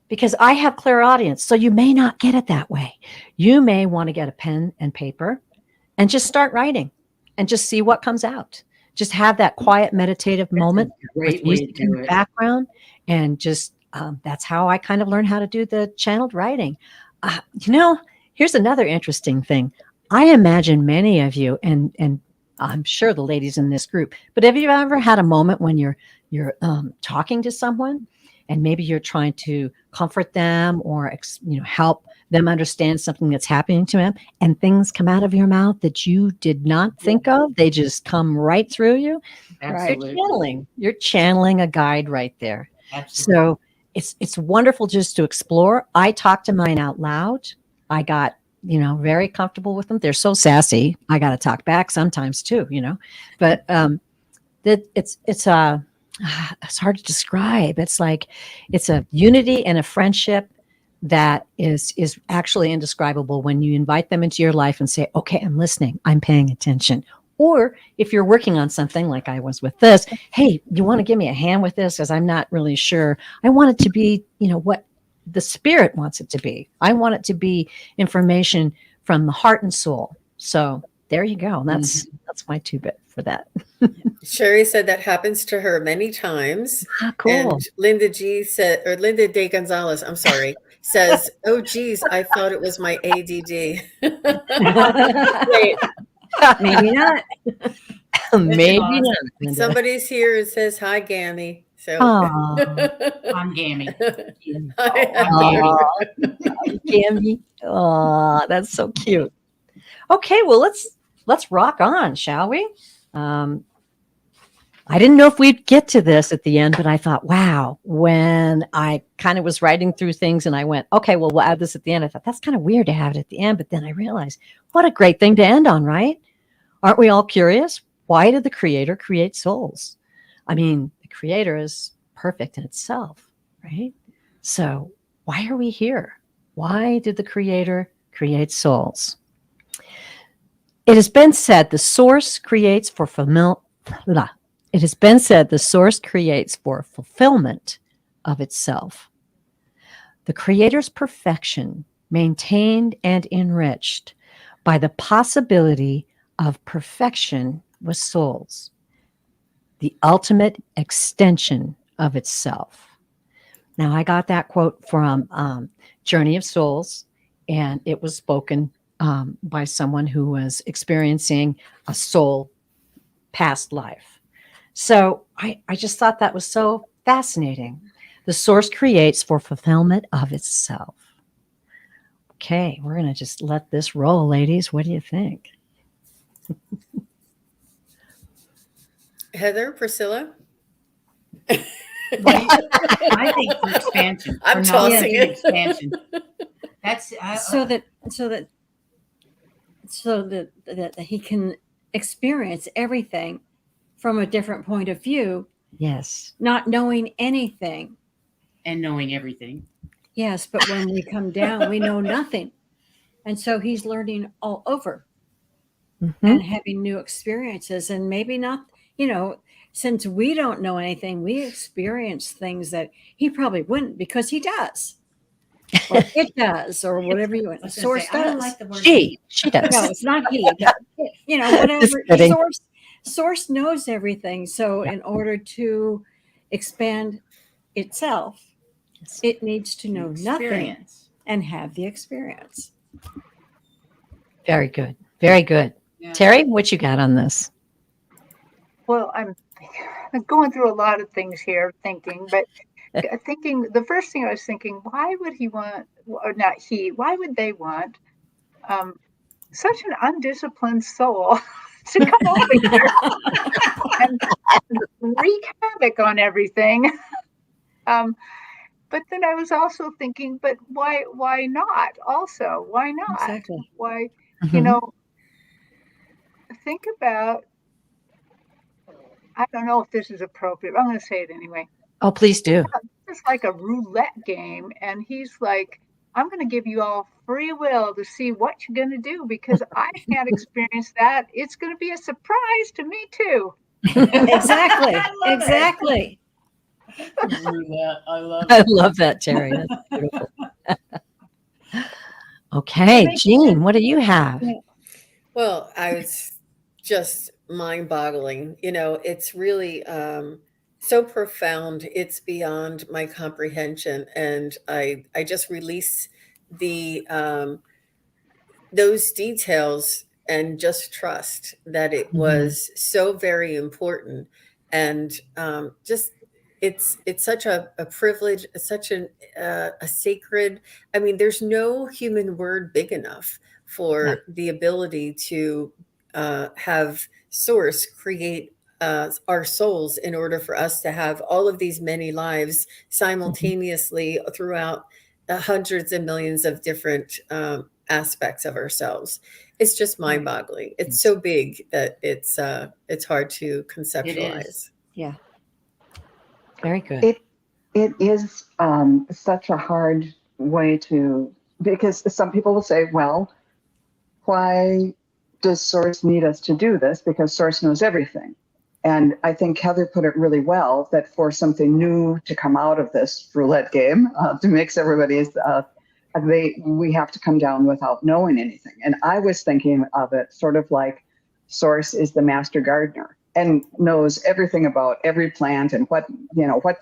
because I have clairaudience, so you may not get it that way. You may want to get a pen and paper and just start writing and just see what comes out. Just have that quiet meditative moment with music in the background. And just that's how I kind of learned how to do the channeled writing. Here's another interesting thing. I imagine many of you, and I'm sure the ladies in this group, but have you ever had a moment when you're talking to someone and maybe you're trying to comfort them or help them understand something that's happening to them, and things come out of your mouth that you did not think of? They just come right through you. Absolutely. You're channeling a guide right there. Absolutely. So it's wonderful just to explore. I talk to mine out loud. I got very comfortable with them. They're so sassy. I got to talk back sometimes too, but it's hard to describe. It's like, it's a unity and a friendship that is actually indescribable when you invite them into your life and say, okay, I'm listening, I'm paying attention. Or if you're working on something like I was with this, hey, you want to give me a hand with this? Because I'm not really sure. I want it to be, what the spirit wants it to be. I want it to be information from the heart and soul. So there you go. That's my 2-bit for that. Sherry said that happens to her many times. Cool. And Linda De Gonzalez, I'm sorry, says, oh, geez, I thought it was my ADD. Wait, maybe not. Maybe not. Linda. Somebody's here and says, hi, Gammy. So I'm Gammy. Gammy. Oh, that's so cute. Okay, well, let's rock on, shall we? I didn't know if we'd get to this at the end, but I thought, wow, when I kind of was writing through things and I went, okay, well, we'll add this at the end. I thought that's kind of weird to have it at the end, but then I realized what a great thing to end on, right? Aren't we all curious? Why did the Creator create souls? I mean, the Creator is perfect in itself, right? So why are we here? Why did the Creator create souls? It has been said the source creates for It has been said the source creates for fulfillment of itself. The Creator's perfection maintained and enriched by the possibility of perfection with souls, the ultimate extension of itself. Now, I got that quote from Journey of Souls, and it was spoken by someone who was experiencing a soul past life. So I just thought that was so fascinating. The source creates for fulfillment of itself. Okay, we're going to just let this roll, ladies. What do you think? Heather, Priscilla? I think for expansion. I'm tossing it. Expansion. That's so that he can experience everything from a different point of view. Yes. Not knowing anything. And knowing everything. Yes, but when we come down, we know nothing. And so he's learning all over and having new experiences. And maybe not, since we don't know anything, we experience things that he probably wouldn't, because he does. or it does, or whatever you I want. was gonna Source say, I don't does. like the word She does. No, it's not he. But, whatever. Just kidding. Source knows everything. So Yeah. in order to expand itself, it needs to know nothing experience. and have the experience. Very good. Very good. Yeah. Teri, what you got on this? Well, I'm going through a lot of things here thinking, but the first thing I was thinking, why would he want, or not he, why would they want such an undisciplined soul to come over here and wreak havoc on everything? But then I was also thinking, but why not? Also, why not? Exactly. Why, Mhm. think about, I don't know if this is appropriate. I'm going to say it anyway. Oh, please do. It's like a roulette game. And he's like, I'm going to give you all free will to see what you're going to do because I can't experience that. It's going to be a surprise to me, too. Exactly. I love it. Exactly. I love I it. love that, Teri. That's beautiful. Okay, Jean, what do you have? Well, I was just mind-boggling. It's really so profound. It's beyond my comprehension, and I just release the those details and just trust that it was so very important, and just it's such a privilege, such a sacred. I mean, there's no human word big enough for the ability to have source create our souls in order for us to have all of these many lives simultaneously throughout hundreds and millions of different aspects of ourselves. It's just mind-boggling. It's so big that it's hard to conceptualize. Yeah. Very good. It is such a hard way to, because some people will say, well, why does Source need us to do this? Because Source knows everything. And I think Heather put it really well, that for something new to come out of this roulette game, to mix everybody's, we have to come down without knowing anything. And I was thinking of it sort of like Source is the master gardener and knows everything about every plant and what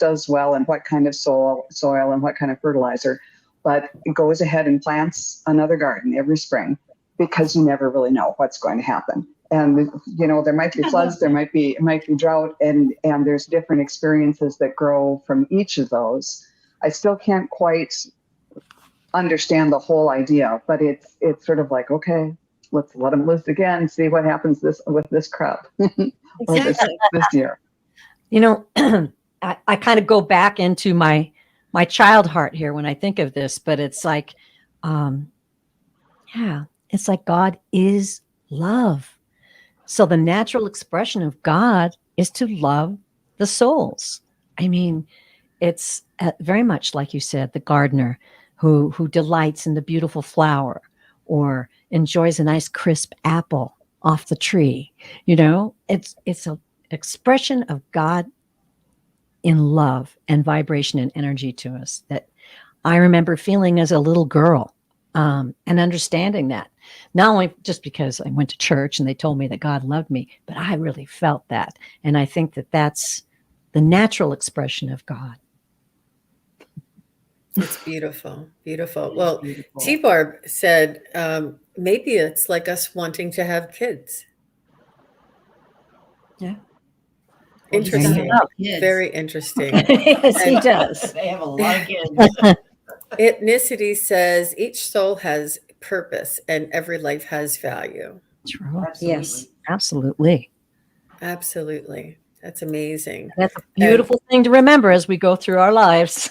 does well and what kind of soil and what kind of fertilizer, but goes ahead and plants another garden every spring because you never really know what's going to happen. And, there might be floods, it might be drought, and there's different experiences that grow from each of those. I still can't quite understand the whole idea, but it's sort of like, okay, let's let them loose again, see what happens with this crop or this year. I kind of go back into my child heart here when I think of this, but it's like, it's like God is love. So the natural expression of God is to love the souls. I mean, it's very much like you said, the gardener who delights in the beautiful flower or enjoys a nice crisp apple off the tree. It's an expression of God in love and vibration and energy to us that I remember feeling as a little girl, and understanding that. Not only just because I went to church and they told me that God loved me, but I really felt that. And I think that that's the natural expression of God. It's beautiful, beautiful. Well, T-Barb said, maybe it's like us wanting to have kids. Yeah. Interesting. Very interesting. Yes, he does. They have a lot of kids. Ethnicity says each soul has purpose and every life has value. True. Absolutely. Yes. Absolutely. Absolutely. That's amazing. That's a beautiful thing to remember as we go through our lives.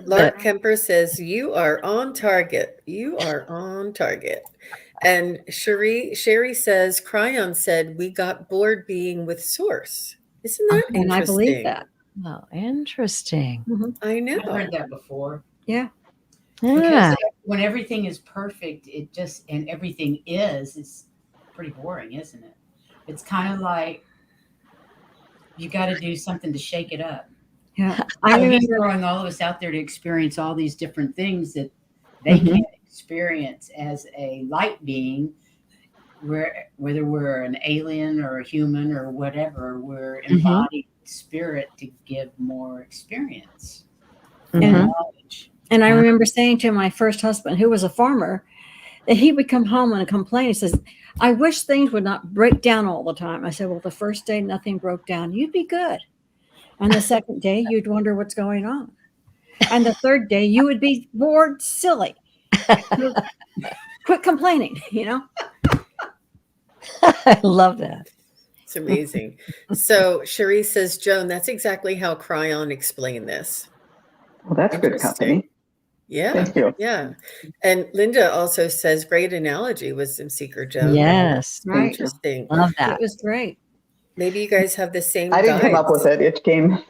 Lark Kemper says, you are on target. You are on target. And Sherry says, Cryon said, we got bored being with Source. Isn't that interesting? And I believe that. Oh, interesting. I know. I've heard that before. Yeah. Because when everything is perfect, and everything it's pretty boring, isn't it? It's kind of like you got to do something to shake it up. Yeah. I remember throwing all of us out there to experience all these different things that they Mhm. can't experience as a light being, whether we're an alien or a human or whatever, we're embodied spirit to give more experience and Mhm. knowledge. And I Yeah. remember saying to my first husband, who was a farmer, that he would come home and complain. He says, I wish things would not break down all the time. I said, well, the first day nothing broke down, you'd be good. And the second day, you'd wonder what's going on. And the third day, you would be bored silly. Quit complaining, you know? I love that. It's amazing. So Cherie says, Joan, that's exactly how Cryon explained this. Well, that's good company. Yeah. Thank you. Yeah. And Linda also says, great analogy, Wisdom Seeker Joan. Yes. Right. Interesting. Love that. It was great. Maybe you guys have the same I didn't come up with guides. it. It came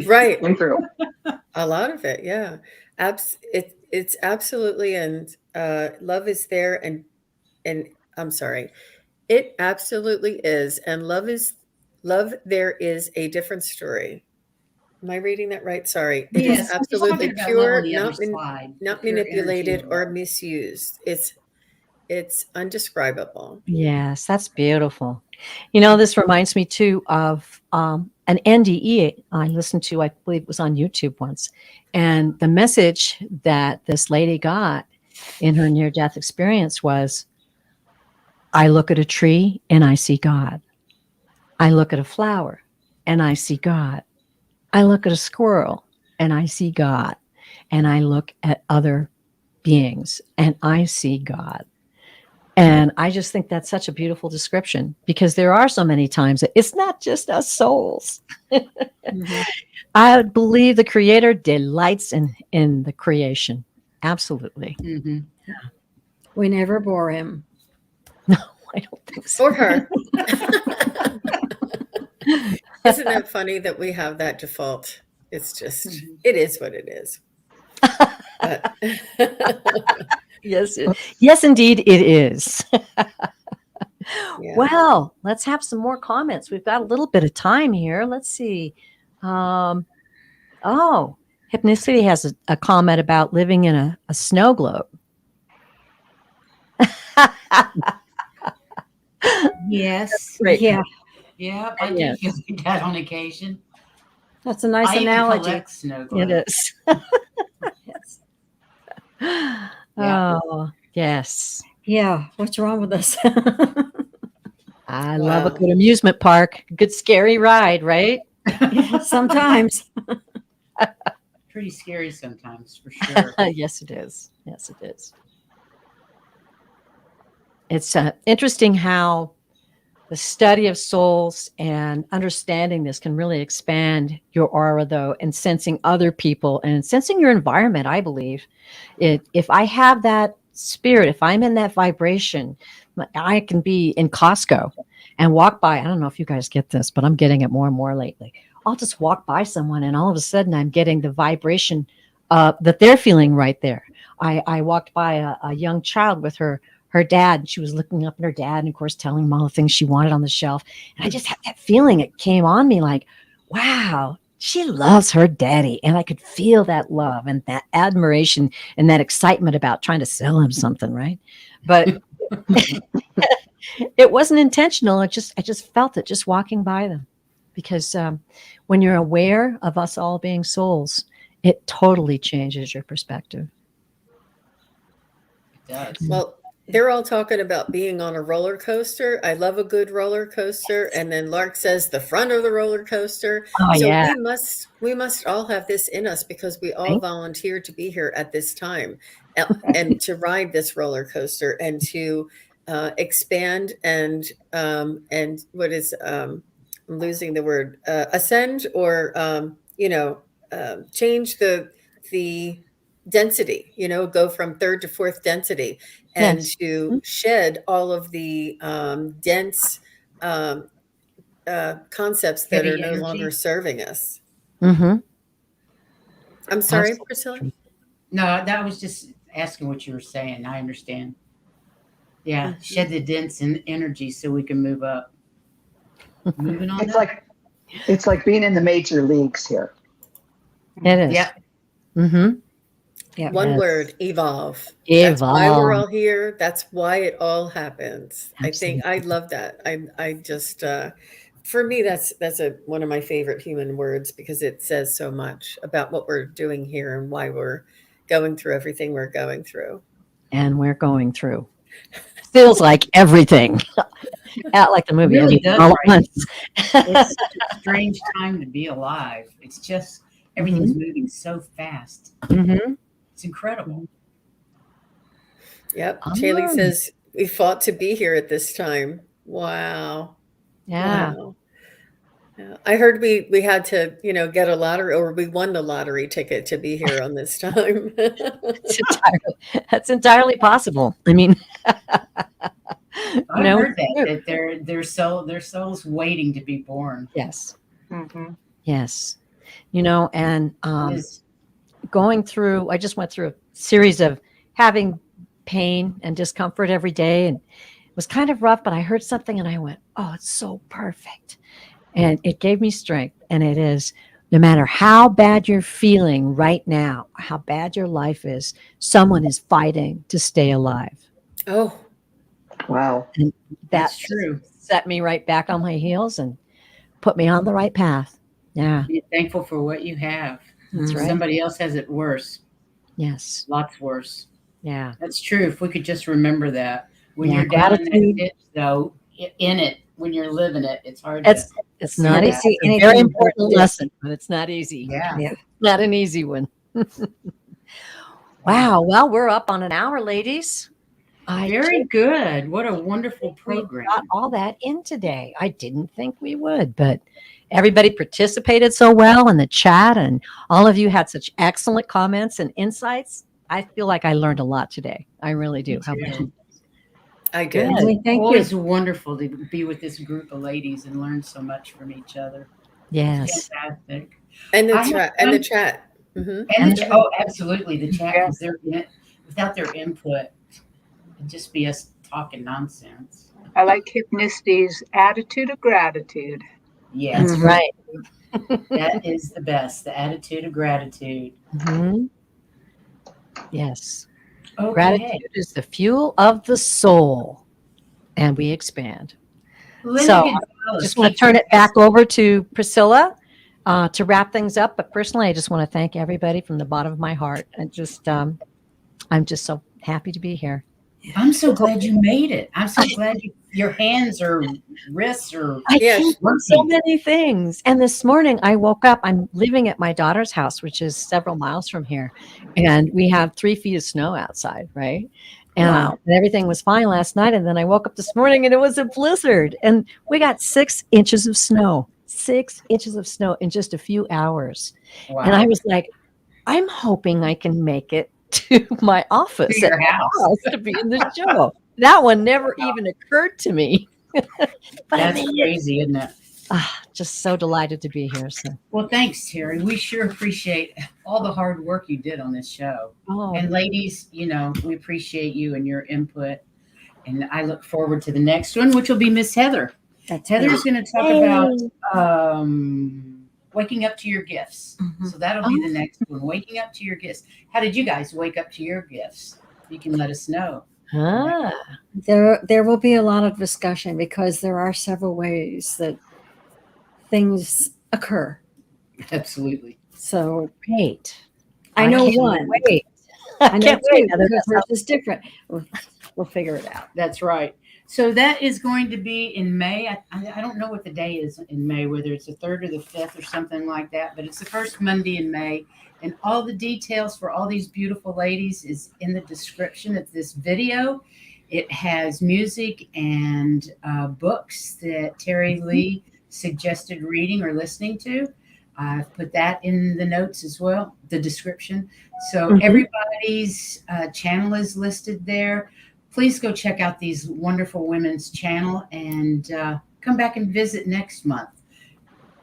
Right. came through. A lot of it, yeah. It's absolutely, and love is there, and I'm sorry, it absolutely is, and love. There is a different story. Am I reading that right? Sorry, it is Yes, absolutely talking about love on pure, the other not side, not the pure energy manipulated of or love. misused. It's undescribable. Yes, that's beautiful. You know, this reminds me too of an NDE I listened to, I believe it was on YouTube once. And the message that this lady got in her near death experience was, I look at a tree and I see God. I look at a flower and I see God. I look at a squirrel and I see God. And I look at other beings and I see God. And I just think that's such a beautiful description, because there are so many times that it's not just us souls. Mhm. I believe the Creator delights in the creation. Absolutely. Mm-hmm. We never bore him. No, I don't think so. Or her. Isn't that funny that we have that default? It's just, it is what it is. But Yes, yes, indeed, it is. yeah. Well, let's have some more comments. We've got a little bit of time here. Let's see. Oh, Hypnicity has a comment about living in a snow globe. Yes. Great. Yeah, Yeah, I Yes. do feel like that on occasion. that's a nice I even analogy. collect snow It globes. is. Yes. Yeah. Oh, yes. Yeah, what's wrong with us? I love a Wow. good amusement park. Good scary ride, right? Sometimes. Pretty scary sometimes, for sure. Yes, it is. Yes, it is. It's interesting how the study of souls and understanding this can really expand your aura, though, and sensing other people and sensing your environment. I believe if I have that spirit, if I'm in that vibration, I can be in Costco and walk by. I don't know if you guys get this, but I'm getting it more and more lately. I'll just walk by someone and all of a sudden I'm getting the vibration that they're feeling right there. I walked by a young child with her dad, and she was looking up at her dad and of course telling him all the things she wanted on the shelf. And I just had that feeling. It came on me like, wow, she loves her daddy. And I could feel that love and that admiration and that excitement about trying to sell him something, right? But it wasn't intentional. I just felt it just walking by them. Because when you're aware of us all being souls, it totally changes your perspective. It does. Well, they're all talking about being on a roller coaster. I love a good roller coaster. And then Lark says the front of the roller coaster. Oh, So yeah. we must all have this in us, because we all Right. volunteered to be here at this time and to ride this roller coaster and to expand and what is I'm losing the word, ascend, or change the density, go from third to fourth density, and Yes. to shed all of the dense concepts that Heavy are no longer energy. serving us. Mm-hmm. I'm sorry, Absolutely. Priscilla. No, that was just asking what you were saying. I understand. Yeah, shed the dense energy so we can move up. Moving on. It's like being in the major leagues here. It is. Yeah. Mm-hmm. Yeah. One Yes. word, evolve. That's why we're all here. That's why it all happens. Absolutely. I love that. I just for me that's one of my favorite human words because it says so much about what we're doing here and why we're going through everything we're going through. And we're going through. Feels like everything. Out like the movie. Really does, all at right? once. It's such a strange time to be alive. It's just everything's moving so fast. Mhm. It's incredible. Yep. Shaylee says we fought to be here at this time. Wow. Yeah. Wow. Yeah. I heard we had to, get a lottery or we won the lottery ticket to be here on this time. That's entirely possible. I mean, I heard that their soul's waiting to be born. Yes. Mm-hmm. Yes. And going through, I just went through a series of having pain and discomfort every day. And it was kind of rough, but I heard something and I went, oh, it's so perfect. And it gave me strength. And it is, no matter how bad you're feeling right now, how bad your life is, someone is fighting to stay alive. Oh, wow. And That's true. Set me right back on my heels and put me on the right path. Yeah. Be thankful for what you have. That's right. Somebody else has it worse. Yes. Lots worse. Yeah. That's true. If we could just remember that. When you're gratitude. down in that ditch, though, in it, when you're living it, it's hard it's not easy. It's a very important lesson, but it's not easy. Yeah. Not an easy one. Wow. Well, we're up on an hour, ladies. Very good. What a wonderful program. We got all that in today. I didn't think we would, but everybody participated so well in the chat, and all of you had such excellent comments and insights. I feel like I learned a lot today. I really do. How about you? I did. Thank you. It's wonderful to be with this group of ladies and learn so much from each other. Yes. Fantastic. And the chat. Mm-hmm. Oh, absolutely. The chat, because without their input, it'd just be us talking nonsense. I like Hypnisti's attitude of gratitude. Yeah, that's right. That is the best, the attitude of gratitude. Mm-hmm. Yes. Okay. Gratitude is the fuel of the soul, and we expand. Linda So I just want to turn it back over to Priscilla to wrap things up. But personally, I just want to thank everybody from the bottom of my heart. And just, I'm just so happy to be here. I'm so glad you made it. I'm so glad your hands or wrists or so many things. And this morning I woke up. I'm living at my daughter's house, which is several miles from here, and we have 3 feet of snow outside, right? And, and everything was fine last night. And then I woke up this morning and it was a blizzard, and we got 6 inches of snow. 6 inches of snow in just a few hours. Wow. And I was like, I'm hoping I can make it to my office to your house to be in the show. That one never even occurred to me. But that's crazy, isn't it? Just so delighted to be here. So, well, thanks, Teri. We sure appreciate all the hard work you did on this show. And ladies, we appreciate you and your input. And I look forward to the next one, which will be Miss Heather. Heather's going to talk about waking up to your gifts. Mm-hmm. So that'll be the next one. Waking up to your gifts. How did you guys wake up to your gifts? You can let us know. There will be a lot of discussion because there are several ways that things occur. Absolutely. So great. I know one. Wait. I know two because hers is different. We'll figure it out. That's right. So that is going to be in May. I don't know what the day is in May, whether it's the 3rd or the 5th or something like that, but it's the first Monday in May. And all the details for all these beautiful ladies is in the description of this video. It has music and books that Teri Lee suggested reading or listening to. I've put that in the notes as well, the description. So everybody's channel is listed there. Please go check out these wonderful women's channel and come back and visit next month.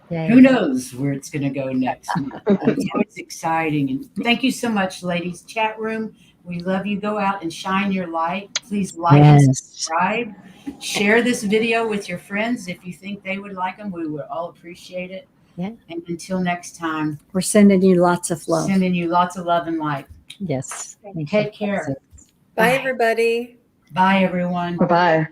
Yay. Who knows where it's going to go next month? It's exciting. And thank you so much, ladies. Chat room, we love you. Go out and shine your light. Please like and subscribe. Share this video with your friends if you think they would like them. We would all appreciate it. Yeah. And until next time, we're sending you lots of love. Sending you lots of love and light. Yes. Take care. Bye, everybody. Bye, everyone. Bye-bye.